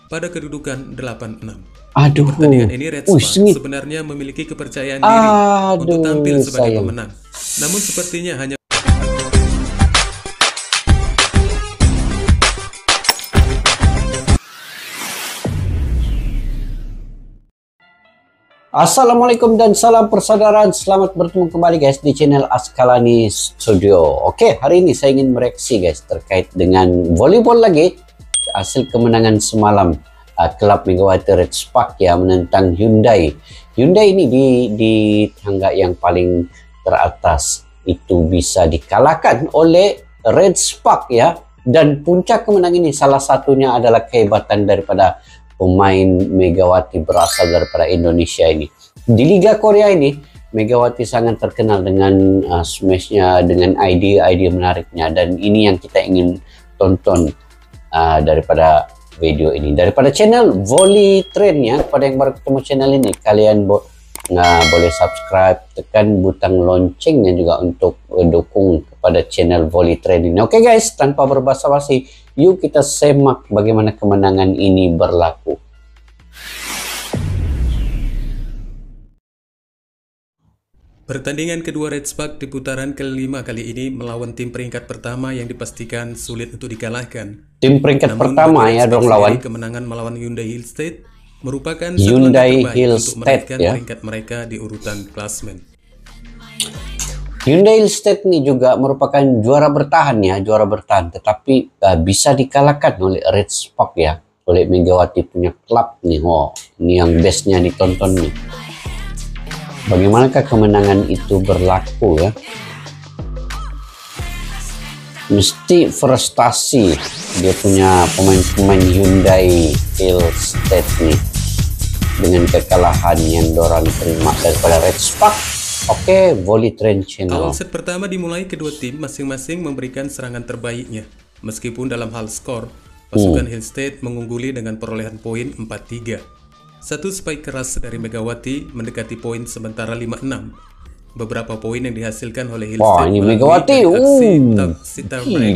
pada kedudukan 8-6. Di Aduh. pertandingan ini Red Spark Sengit. sebenarnya memiliki kepercayaan diri untuk tampil sebagai pemenang. Namun sepertinya hanya Assalamualaikum dan salam persaudaraan. Selamat bertemu kembali guys di channel Askalani Studio. Oke, hari ini saya ingin mereaksi guys terkait dengan volleyball lagi. Hasil kemenangan semalam klub Megawati Red Spark ya menentang Hyundai. Hyundai ini di tangga yang paling teratas itu bisa dikalahkan oleh Red Spark ya. Dan puncak kemenangan ini salah satunya adalah kehebatan daripada pemain Megawati berasal daripada Indonesia ini. Di Liga Korea ini, Megawati sangat terkenal dengan smashnya, dengan ide-ide menariknya. Dan ini yang kita ingin tonton daripada video ini. Daripada channel Volley Trend ya, kepada yang baru ketemu channel ini, kalian boleh subscribe, tekan butang loncengnya juga untuk dukung kepada channel Volley Trend ini. Oke guys, tanpa berbasa-basi, yuk kita semak bagaimana kemenangan ini berlaku. pertandingan kedua Red Spark di putaran kelima kali ini melawan tim peringkat pertama yang dipastikan sulit untuk dikalahkan. Tim peringkat pertama ya dong lawan. Kemenangan melawan Hyundai Hill State merupakan Hyundai Hill untuk State menaikkan ya. peringkat mereka di urutan klasmen. Hyundai Hill State ini juga merupakan juara bertahan ya, juara bertahan, tetapi bisa dikalahkan oleh Red Spark ya, oleh Megawati punya klub nih. Oh, ini yang bestnya ditonton nih. Bagaimanakah kemenangan itu berlaku ya? Mesti frustasi dia punya pemain-pemain Hyundai Hill State nih dengan kekalahan yang dorang terima daripada Red Spark. Oke, Volley Trend Channel. Awal set pertama dimulai, kedua tim masing-masing memberikan serangan terbaiknya. Meskipun dalam hal skor, pasukan Hill State mengungguli dengan perolehan poin 4-3. Satu spike keras dari Megawati mendekati poin sementara 5-6. Beberapa poin yang dihasilkan oleh Hill State ini Megawati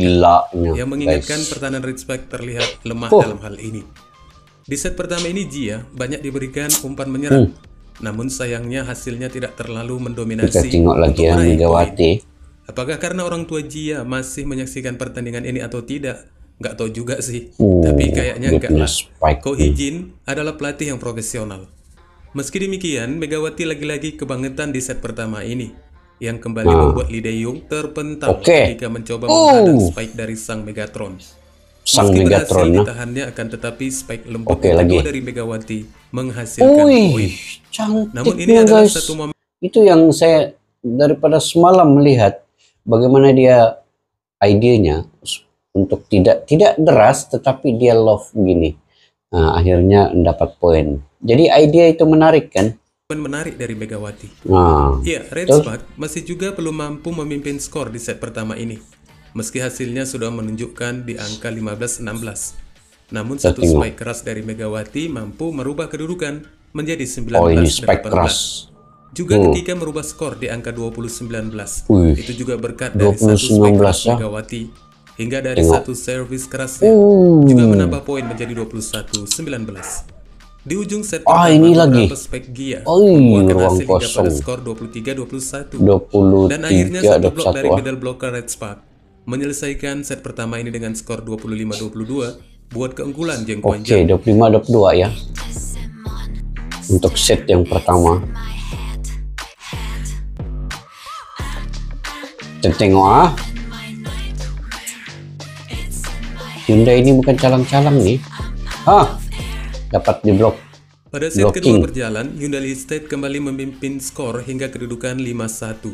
gila yang mengingatkan pertahanan Red Spark terlihat lemah dalam hal ini. Di set pertama ini Jia banyak diberikan umpan menyerang. Namun sayangnya hasilnya tidak terlalu mendominasi. Kita tengok lagi ya Megawati. Apakah karena orang tua Jia masih menyaksikan pertandingan ini atau tidak? Nggak tahu juga sih. Tapi kayaknya enggak lah. Ko Hee-jin adalah pelatih yang profesional. Meski demikian, Megawati lagi-lagi kebangetan di set pertama ini, yang kembali membuat Lee Dae-jung terpental ketika mencoba menghadang spike dari sang Megatron. Meski berhasil ditahannya, akan tetapi spike lembut kedua dari Megawati menghasilkan poin. Namun ini adalah satu momen. Itu yang saya daripada semalam melihat bagaimana dia idenya untuk tidak deras tetapi dia love gini. Nah, akhirnya mendapat poin. Jadi ide itu menarik kan? Menarik dari Megawati. Ya, Red Spark masih juga belum mampu memimpin skor di set pertama ini. Meski hasilnya sudah menunjukkan di angka 15-16. Namun satu spike keras dari Megawati mampu merubah kedudukan menjadi 19-18. Juga ketika merubah skor di angka 20-19. Itu juga berkat dari satu spike keras Megawati. Hingga dari satu servis kerasnya juga menambah poin menjadi 21-19. Di ujung set pertama beberapa spike Gia membuahkan hasil hingga pada skor 23-21. Dan akhirnya satu blok dari middle blocker Red Spark menyelesaikan set pertama ini dengan skor 25-22 buat keunggulan Jeng Kuan Jam. 25-22 ya untuk set yang pertama. Kita tengok Hyundai ini bukan calang-calang nih. Dapat diblok. Pada set kedua berjalan, Hyundai Hill State kembali memimpin skor hingga kedudukan 5-1.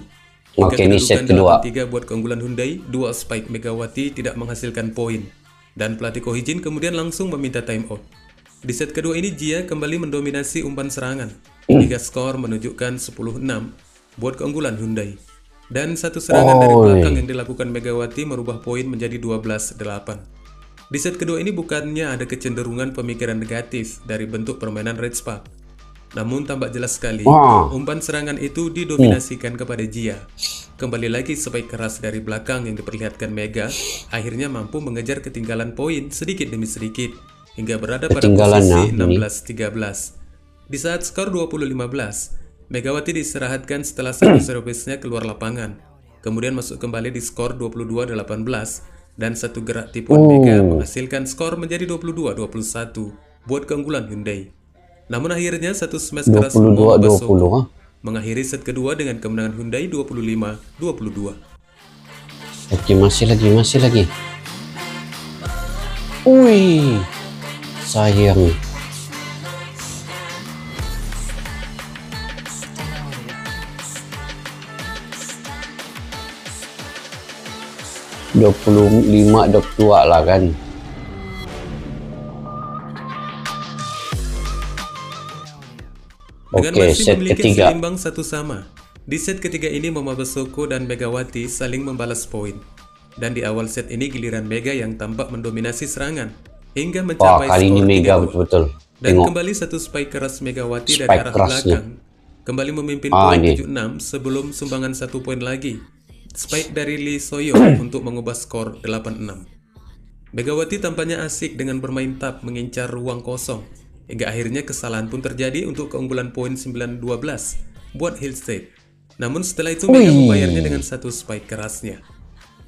Oke, ini set kedua. 3 buat keunggulan Hyundai, 2 spike Megawati tidak menghasilkan poin. Dan pelatih Ko Hee-jin kemudian langsung meminta time out. Di set kedua ini Jia kembali mendominasi umpan serangan. Hingga skor menunjukkan 10-6 buat keunggulan Hyundai. Dan satu serangan dari belakang yang dilakukan Megawati merubah poin menjadi 12-8. Di set kedua ini bukannya ada kecenderungan pemikiran negatif dari bentuk permainan Red Spark. Namun tampak jelas sekali, umpan serangan itu didominasikan kepada Jia. Kembali lagi spike keras dari belakang yang diperlihatkan Mega, akhirnya mampu mengejar ketinggalan poin sedikit demi sedikit. hingga berada pada Ketinggalan posisi ini. 16-13. Di saat skor 20-15, Megawati diistirahatkan setelah satu servisnya keluar lapangan. Kemudian masuk kembali di skor 22-18 dan satu gerak tipuan Mega menghasilkan skor menjadi 22-21 buat keunggulan Hyundai. Namun akhirnya satu smash keras Momo Basoko mengakhiri set kedua dengan kemenangan Hyundai 25-22. Masih lagi. Wih, sayang. (25-22) lah kan. Dengan Oke, masih set memiliki ketiga. hasil imbang 1-1. Di set ketiga ini Momo Basoko dan Megawati saling membalas poin. Dan di awal set ini giliran Mega yang tampak mendominasi serangan hingga mencapai Kali ini skor Mega 3-2. betul-betul. Dan Tengok. kembali satu spike keras Megawati dari Spike arah kerasnya. belakang kembali memimpin poin ini. 7-6 sebelum sumbangan 1 poin lagi. Spike dari Lee Soyo untuk mengubah skor 8-6. Megawati tampaknya asik dengan bermain tap mengincar ruang kosong, hingga akhirnya kesalahan pun terjadi untuk keunggulan poin 9-12 buat Hill State. Namun setelah itu Mega membayarnya dengan satu spike kerasnya.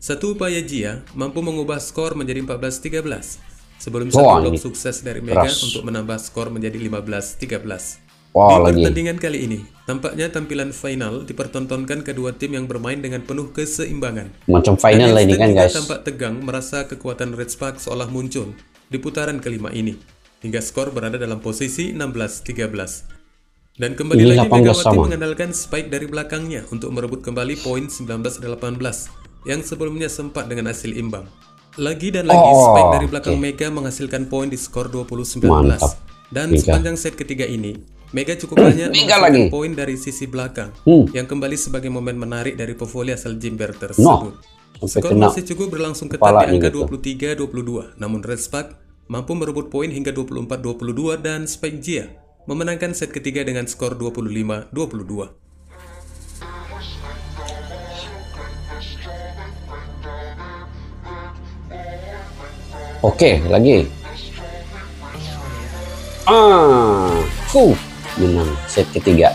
Satu upaya Jia mampu mengubah skor menjadi 14-13 sebelum satu blok sukses dari Mega untuk menambah skor menjadi 15-13. Di pertandingan kali ini, tampaknya tampilan final dipertontonkan kedua tim yang bermain dengan penuh keseimbangan. Macam final lah ini kan guys. Tampak tegang merasa kekuatan Red Spark seolah muncul di putaran kelima ini, hingga skor berada dalam posisi 16-13. Dan kembali lagi Megawati mengandalkan spike dari belakangnya untuk merebut kembali poin 19-18 yang sebelumnya sempat dengan hasil imbang. Lagi dan lagi spike dari belakang Mega menghasilkan poin di skor 20-19. Dan sepanjang set ketiga ini, Mega cukup banyak menghasilkan poin dari sisi belakang yang kembali sebagai momen menarik dari pevoli asal Jimber tersebut. Skor masih cukup berlangsung ketat di angka 23-22, namun Red Spark mampu merebut poin hingga 24-22 dan Spike Jia memenangkan set ketiga dengan skor 25-22. Oke, lagi. Menang set ketiga.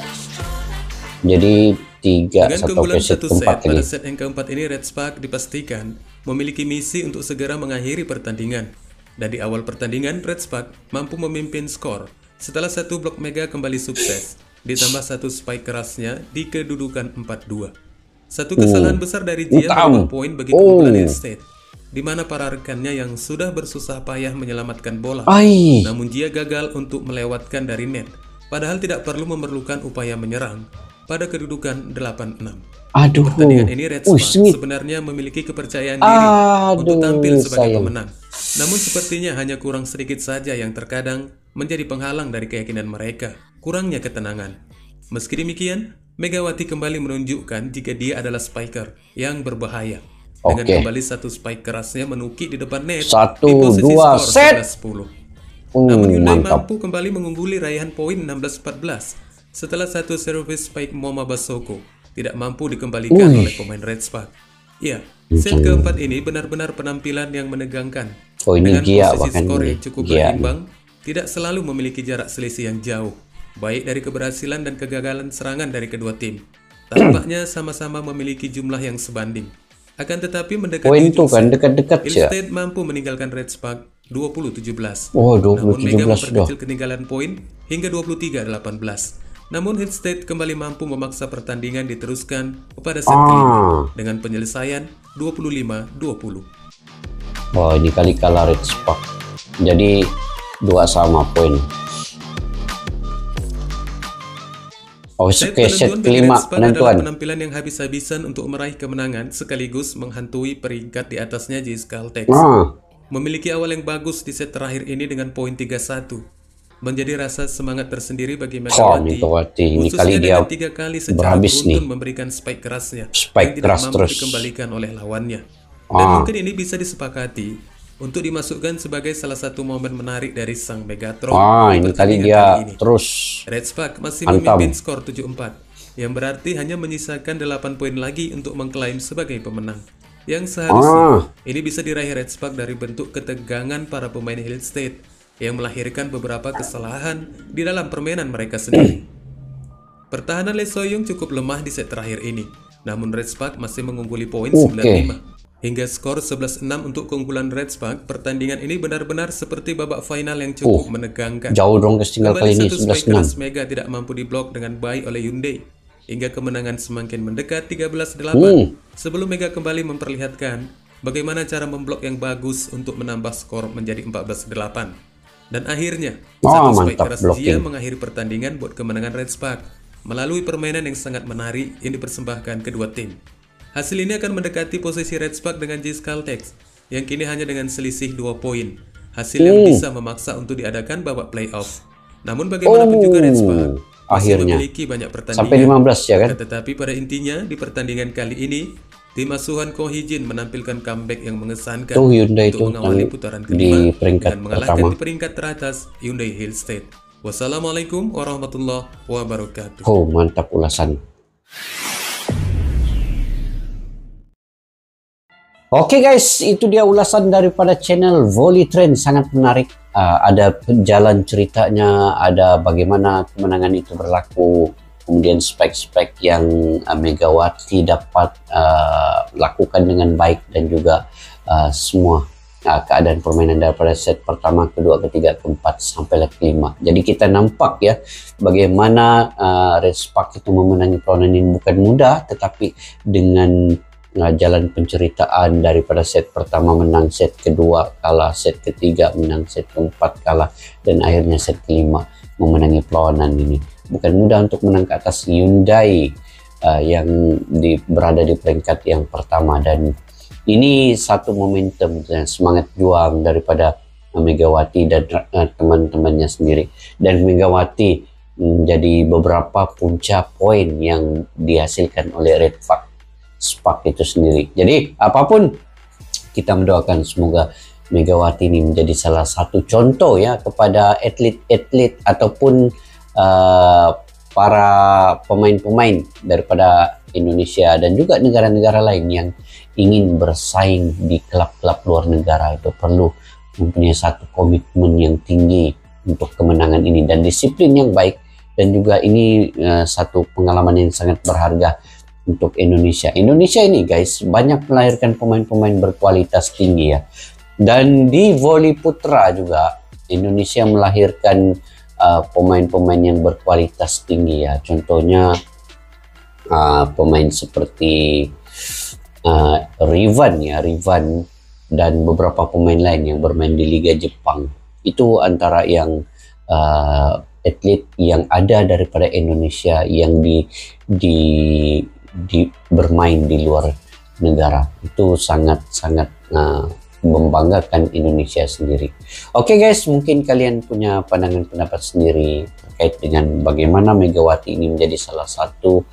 Jadi 3-1 ke set keempat pada set yang keempat ini Red Spark dipastikan memiliki misi untuk segera mengakhiri pertandingan. Dan di awal pertandingan Red Spark mampu memimpin skor setelah satu blok Mega kembali sukses, ditambah satu spike kerasnya di kedudukan 4-2. Satu kesalahan besar dari Jia membawa poin bagi keunggulan Hill State, di mana para rekannya yang sudah bersusah payah menyelamatkan bola. Namun Jia gagal untuk melewatkan dari net, padahal tidak perlu memerlukan upaya menyerang pada kedudukan 8-6. Di pertandingan ini Red Spark sebenarnya memiliki kepercayaan diri untuk tampil sebagai pemenang. Namun sepertinya hanya kurang sedikit saja yang terkadang menjadi penghalang dari keyakinan mereka, kurangnya ketenangan. Meski demikian, Megawati kembali menunjukkan jika dia adalah spiker yang berbahaya. Dengan kembali satu spike kerasnya menukik di depan net di posisi skor 11-10. Namun Hyundai mampu kembali mengungguli raihan poin 16-14 setelah satu servis spike Momo Basoko tidak mampu dikembalikan oleh pemain Red Spark. Ya, set keempat ini benar-benar penampilan yang menegangkan. Dengan posisi skor yang cukup berimbang, tidak selalu memiliki jarak selisih yang jauh, baik dari keberhasilan dan kegagalan serangan dari kedua tim. Tampaknya sama-sama memiliki jumlah yang sebanding. Akan tetapi mendekati itu kan dekat-dekat Hill State mampu meninggalkan Red Spark 20-17. 20-17 namun Mega sudah memperkecil ketinggalan poin hingga 23-18. Namun Hill State kembali mampu memaksa pertandingan diteruskan pada set kelima dengan penyelesaian 25-20. Ini kali kalah Red Spark. Jadi 2 sama poin. Set kelima penentuan penampilan yang habis-habisan untuk meraih kemenangan sekaligus menghantui peringkat di atasnya JS Caltex. Memiliki awal yang bagus di set terakhir ini dengan poin 3-1. Menjadi rasa semangat tersendiri bagi Megawati, khususnya dengan 3 kali secara beruntun memberikan spike kerasnya yang tidak mampu dikembalikan oleh lawannya. Dan mungkin ini bisa disepakati untuk dimasukkan sebagai salah satu momen menarik dari sang Megatron. Ini kali dia ini. Terus Red Spark masih memimpin skor 7-4, yang berarti hanya menyisakan 8 poin lagi untuk mengklaim sebagai pemenang. Yang seharusnya ini bisa diraih Red Spark dari bentuk ketegangan para pemain Hill State yang melahirkan beberapa kesalahan di dalam permainan mereka sendiri. Pertahanan Lee So-young cukup lemah di set terakhir ini, namun Red Spark masih mengungguli poin 9-5. Hingga skor 11-6 untuk keunggulan Red Spark, pertandingan ini benar-benar seperti babak final yang cukup menegangkan. Jauh dong ketinggal kali ini, 11-6. Mega tidak mampu diblok dengan baik oleh Hyundai, hingga kemenangan semakin mendekat 13-8. Sebelum Mega kembali memperlihatkan bagaimana cara memblok yang bagus untuk menambah skor menjadi 14-8. Dan akhirnya, satu spike keras Jia mengakhiri pertandingan buat kemenangan Red Spark melalui permainan yang sangat menarik yang dipersembahkan kedua tim. Hasil ini akan mendekati posisi Red Spark dengan Jis Caltex yang kini hanya dengan selisih 2 poin. Hasil yang bisa memaksa untuk diadakan babak playoff. Namun bagaimanapun juga Red Spark masih memiliki banyak pertandingan sampai 15 ya kan? Tetapi pada intinya di pertandingan kali ini tim asuhan Ko Hee-jin menampilkan comeback yang mengesankan untuk mengawali putaran kedua dan mengalahkan di peringkat teratas Hyundai Hill State. Wassalamualaikum warahmatullahi wabarakatuh. Oh, mantap ulasan. Oke guys, itu dia ulasan daripada channel Volley Trend, sangat menarik. Ada jalan ceritanya, ada bagaimana kemenangan itu berlaku, kemudian spek-spek yang Megawati dapat lakukan dengan baik, dan juga semua keadaan permainan daripada set pertama, kedua, ketiga, keempat, sampai leg kelima. Jadi kita nampak ya bagaimana Red Spark itu memenangi perlawanan ini bukan mudah, tetapi dengan jalan penceritaan daripada set pertama menang, set kedua kalah, set ketiga menang, set keempat kalah, dan akhirnya set kelima memenangi perlawanan ini. Bukan mudah untuk menang ke atas Hyundai yang berada di peringkat yang pertama, dan ini satu momentum dan semangat juang daripada Megawati dan teman-temannya sendiri. Dan Megawati menjadi beberapa punca poin yang dihasilkan oleh Red Spark itu sendiri. Jadi apapun, kita mendoakan semoga Megawati ini menjadi salah satu contoh ya kepada atlet-atlet ataupun para pemain-pemain daripada Indonesia dan juga negara-negara lain yang ingin bersaing di klub-klub luar negara. Itu perlu mempunyai satu komitmen yang tinggi untuk kemenangan ini dan disiplin yang baik, dan juga ini satu pengalaman yang sangat berharga untuk Indonesia. Indonesia ini guys banyak melahirkan pemain-pemain berkualitas tinggi ya. Dan di voli putra juga Indonesia melahirkan pemain-pemain yang berkualitas tinggi ya. Contohnya pemain seperti Rivan dan beberapa pemain lain yang bermain di Liga Jepang. Itu antara yang atlet yang ada daripada Indonesia yang bermain di luar negara. Itu sangat-sangat membanggakan Indonesia sendiri. Oke guys, mungkin kalian punya pandangan pendapat sendiri terkait dengan bagaimana Megawati ini menjadi salah satu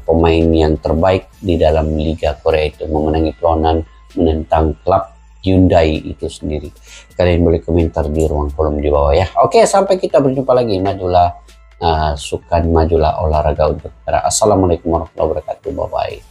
pemain yang terbaik di dalam Liga Korea itu, memenangi perlawanan menentang klub Hyundai itu sendiri. Kalian boleh komentar di ruang kolom di bawah ya. Oke, sampai kita berjumpa lagi. Majulah sukan, majulah olahraga untuk kita. Assalamualaikum warahmatullahi wabarakatuh. Bye bye.